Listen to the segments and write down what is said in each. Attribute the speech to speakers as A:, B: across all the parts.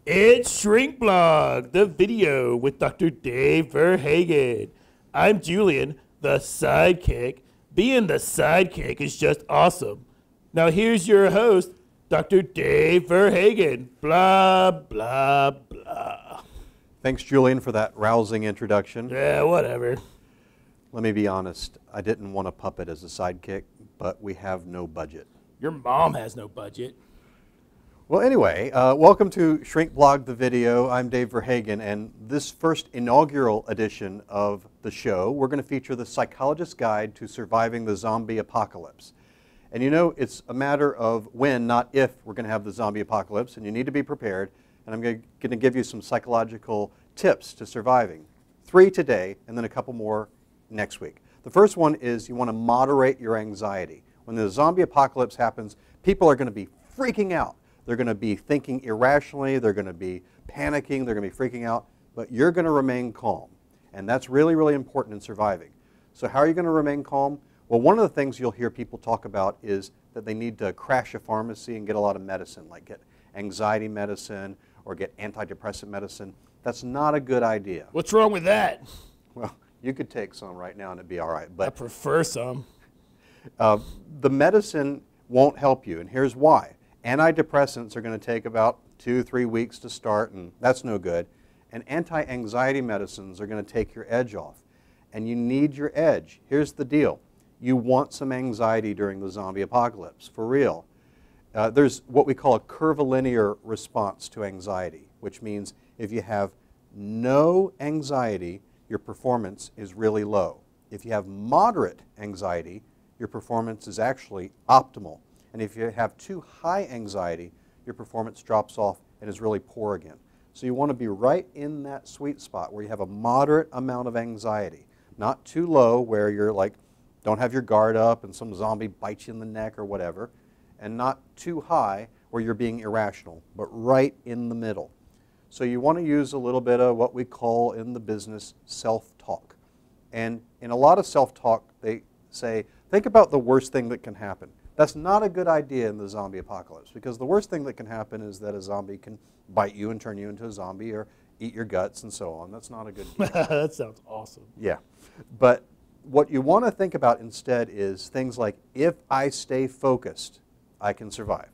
A: It's Shrink Blog, the video with Dr. Dave Verhaagen. I'm Julian, the sidekick. Being the sidekick is just awesome. Now here's your host, Dr. Dave Verhaagen. Blah, blah, blah.
B: Thanks, Julian, for that rousing introduction.
A: Yeah, whatever.
B: Let me be honest, I didn't want a puppet as a sidekick, but we have no budget.
A: Your mom has no budget.
B: Well, anyway, welcome to Shrink Blog, the video. I'm Dave Verhaagen, and this first inaugural edition of the show, we're going to feature the Psychologist's Guide to Surviving the Zombie Apocalypse. And you know, it's a matter of when, not if, we're going to have the zombie apocalypse, and you need to be prepared. And I'm going to give you some psychological tips to surviving. 3 today, and then a couple more next week. The first one is you want to moderate your anxiety. When the zombie apocalypse happens, people are going to be freaking out. They're going to be thinking irrationally, they're going to be panicking, they're going to be freaking out, but you're going to remain calm. And that's really, really important in surviving. So how are you going to remain calm? Well, one of the things you'll hear people talk about is that they need to crash a pharmacy and get a lot of medicine, like get anxiety medicine or get antidepressant medicine. That's not a good idea.
A: What's wrong with that?
B: Well, you could take some right now and it'd be all right. But
A: I prefer some.
B: The medicine won't help you, and here's why. Antidepressants are going to take about 2-3 weeks to start, and that's no good. And anti-anxiety medicines are going to take your edge off. And you need your edge. Here's the deal. You want some anxiety during the zombie apocalypse, for real. There's what we call a curvilinear response to anxiety, which means if you have no anxiety, your performance is really low. If you have moderate anxiety, your performance is actually optimal. And if you have too high anxiety, your performance drops off and is really poor again. So you want to be right in that sweet spot where you have a moderate amount of anxiety. Not too low where you're like, don't have your guard up and some zombie bites you in the neck or whatever. And not too high where you're being irrational, but right in the middle. So you want to use a little bit of what we call in the business self-talk. And in a lot of self-talk, they say, think about the worst thing that can happen. That's not a good idea in the zombie apocalypse, because the worst thing that can happen is that a zombie can bite you and turn you into a zombie or eat your guts and so on. That's not a good deal.
A: That sounds awesome.
B: Yeah. But what you want to think about instead is things like, if I stay focused, I can survive,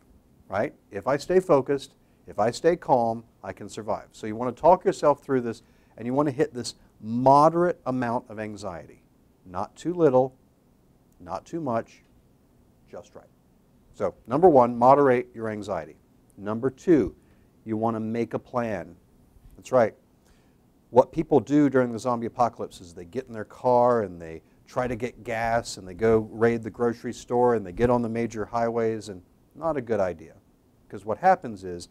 B: right? If I stay focused, if I stay calm, I can survive. So you want to talk yourself through this, and you want to hit this moderate amount of anxiety. Not too little, not too much, just right. So number 1, moderate your anxiety. Number 2, you want to make a plan. That's right. What people do during the zombie apocalypse is they get in their car and they try to get gas and they go raid the grocery store and they get on the major highways, and not a good idea. Because what happens is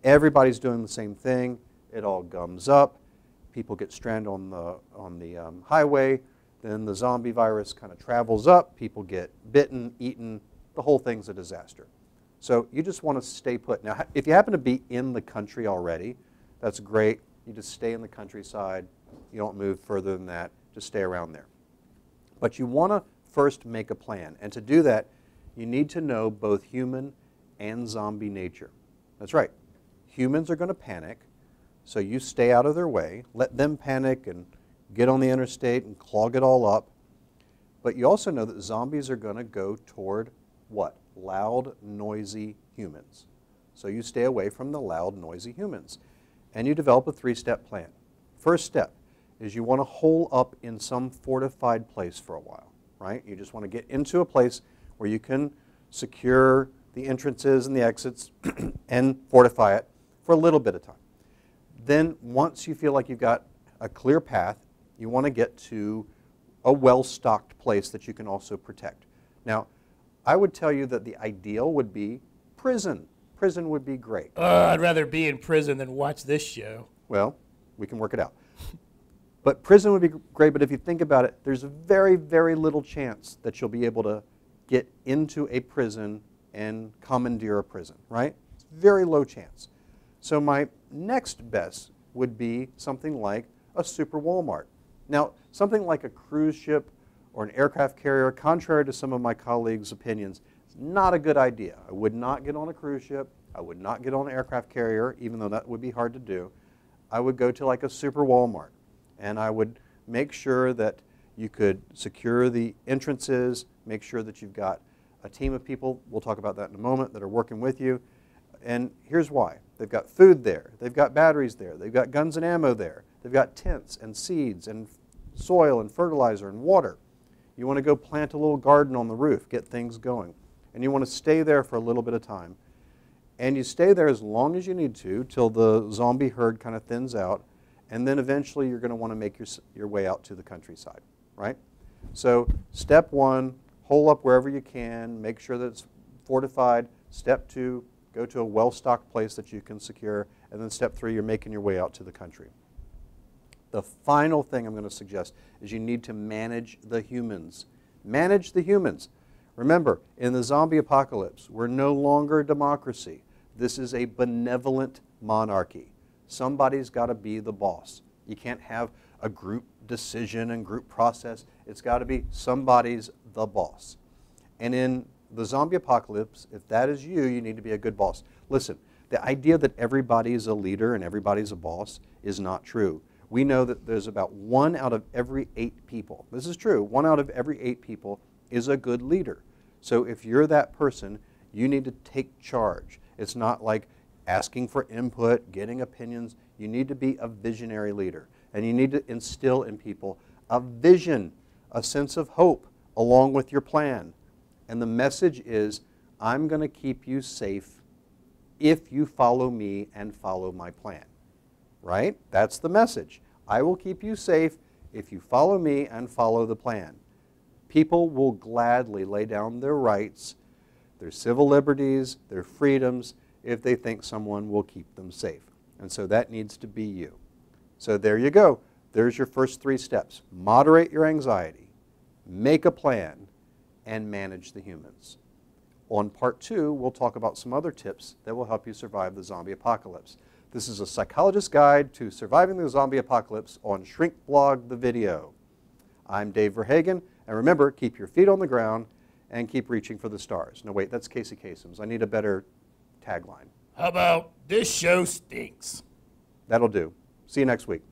B: everybody's doing the same thing. It all gums up. People get stranded on the highway. Then the zombie virus kind of travels up, people get bitten, eaten, the whole thing's a disaster. So you just want to stay put. Now, if you happen to be in the country already, that's great. You just stay in the countryside. You don't move further than that. Just stay around there. But you want to first make a plan. And to do that, you need to know both human and zombie nature. That's right. Humans are going to panic, so you stay out of their way. Let them panic and get on the interstate and clog it all up. But you also know that zombies are going to go toward what? Loud, noisy humans. So you stay away from the loud, noisy humans. And you develop a 3-step plan. First step is you want to hole up in some fortified place for a while, right? You just want to get into a place where you can secure the entrances and the exits and fortify it for a little bit of time. Then once you feel like you've got a clear path, you want to get to a well-stocked place that you can also protect. Now, I would tell you that the ideal would be prison. Prison would be great.
A: I'd rather be in prison than watch this show.
B: Well, we can work it out. But prison would be great, but if you think about it, there's a very, very little chance that you'll be able to get into a prison and commandeer a prison, right? It's very low chance. So my next best would be something like a super Walmart. Now, something like a cruise ship or an aircraft carrier, contrary to some of my colleagues' opinions, is not a good idea. I would not get on a cruise ship. I would not get on an aircraft carrier, even though that would be hard to do. I would go to like a super Walmart, and I would make sure that you could secure the entrances, make sure that you've got a team of people, we'll talk about that in a moment, that are working with you. And here's why. They've got food there, they've got batteries there, they've got guns and ammo there, they've got tents and seeds and soil and fertilizer and water. You want to go plant a little garden on the roof, get things going. And you want to stay there for a little bit of time. And you stay there as long as you need to till the zombie herd kind of thins out. And then eventually you're going to want to make your way out to the countryside, right? So step one, hole up wherever you can, make sure that it's fortified. Step two, go to a well-stocked place that you can secure. And then step three, you're making your way out to the country. The final thing I'm going to suggest is you need to manage the humans. Manage the humans. Remember, in the zombie apocalypse, we're no longer a democracy. This is a benevolent monarchy. Somebody's got to be the boss. You can't have a group decision and group process. It's got to be somebody's the boss. And in the zombie apocalypse, if that is you, you need to be a good boss. Listen, the idea that everybody is a leader and everybody's a boss is not true. We know that there's about 1 out of every 8 people. This is true. 1 out of every 8 people is a good leader. So if you're that person, you need to take charge. It's not like asking for input, getting opinions. You need to be a visionary leader. And you need to instill in people a vision, a sense of hope along with your plan. And the message is, I'm going to keep you safe if you follow me and follow my plan. Right? That's the message. I will keep you safe if you follow me and follow the plan. People will gladly lay down their rights, their civil liberties, their freedoms, if they think someone will keep them safe. And so that needs to be you. So there you go. There's your first 3 steps. Moderate your anxiety, make a plan, and manage the humans. On part 2, we'll talk about some other tips that will help you survive the zombie apocalypse. This is a psychologist's guide to surviving the zombie apocalypse on Shrink Blog the Video. I'm Dave Verhaagen, and remember, keep your feet on the ground and keep reaching for the stars. No, wait, that's Casey Kasem's. I need a better tagline.
A: How about this show stinks?
B: That'll do. See you next week.